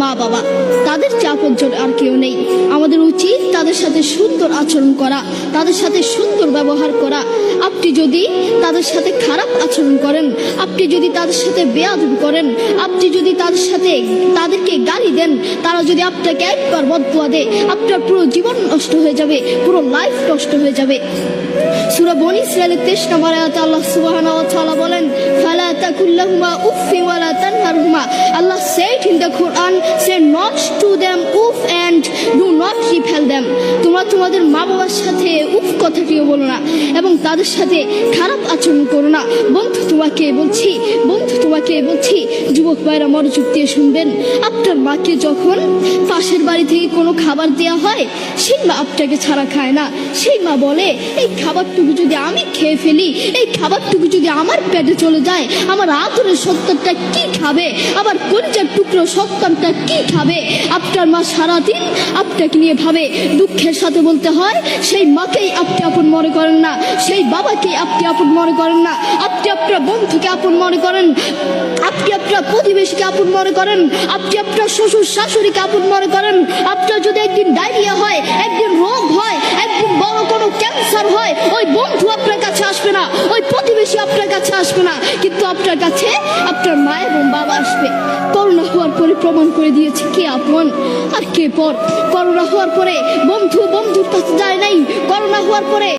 মা বাবা, তাদের চেয়ে আপনজন আর কেউ নেই। আমাদের উচিত তাদের সাথে সুন্দর আচরণ করা, তাদের সাথে সুন্দর ব্যবহার করা। আপনি যদি তাদের সাথে খারাপ আচরণ করেন, আপনি যদি তাদের সাথে বেয়াদবি করেন, আপনি যদি তাদেরকে গালি দেন, তারা যদি আপনাকে একবার বদদুয়া দেয়, আপনার পুরো জীবন নষ্ট হয়ে যাবে, পুরো লাইফ নষ্ট হয়ে যাবে। সূরা বনী ইসরাঈলের 23 নম্বর আয়াতে আল্লাহ সুবহানাহু ওয়া তাআলা বলেন, ফালা তাকুল লাহুমা উফফি ওয়া লা তানহারহুমা। Allah said in the Quran, say not to them uff and do not repel them. তোমরা তোমাদের মা বাবার সাথে উফ কথাটিও বলো না এবং তাদের সাথে খারাপ আচরণ করো না। বন্ধু তোমাকে বলছি, যুবক ভাইরা মনোযোগ দিয়ে শুনবেন। আপনার মাকে যখন পাশের বাড়ি থেকে কোনো খাবার দেওয়া হয়, সেই মা আপনাকে ছাড়া খায় না। সেই মা বলে, এই খাবারটুকু যদি আমি খেয়ে ফেলি, এই খাবারটুকু যদি আমার পেটে চলে যায়, আমার আদরের সন্তানটা কি খাবে, আমার কলিজার টুকরো সন্তানটা কি খাবে? আপনার মা সারাদিন আপনাকে নিয়ে ভাবে। দুঃখের সাথে বলতে হয়, সেই মাকেই আপনি আপন মনে করেন না, সেই বাবাকেই আপনি আপন মনে করেন না। আপনি আপনার বন্ধুকে আপন মনে করেন, আপনি আপনার প্রতিবেশীকে আপন মনে করেন, আপনি আপনার শ্বশুর শাশুড়িকে আপন মনে করেন। আপনার যদি একদিন ডায়রিয়া হয়, একদিন রোগ হয়, একদিন বড় কোনো ক্যান্সার হয়, ওই বন্ধু আপনার কাছে আসবে না, ওই প্রতিবেশী আপনার কাছে আসবে না, কিন্তু আপনার কাছে আপনার মা এবং বাবা আসবে। করোনা হওয়ার পরে প্রমাণ করে দিয়েছে কে আপন আর কে পর। করোনা হওয়ার পরে বন্ধুর কাছে যায় নাই, করোনা হওয়ার পরে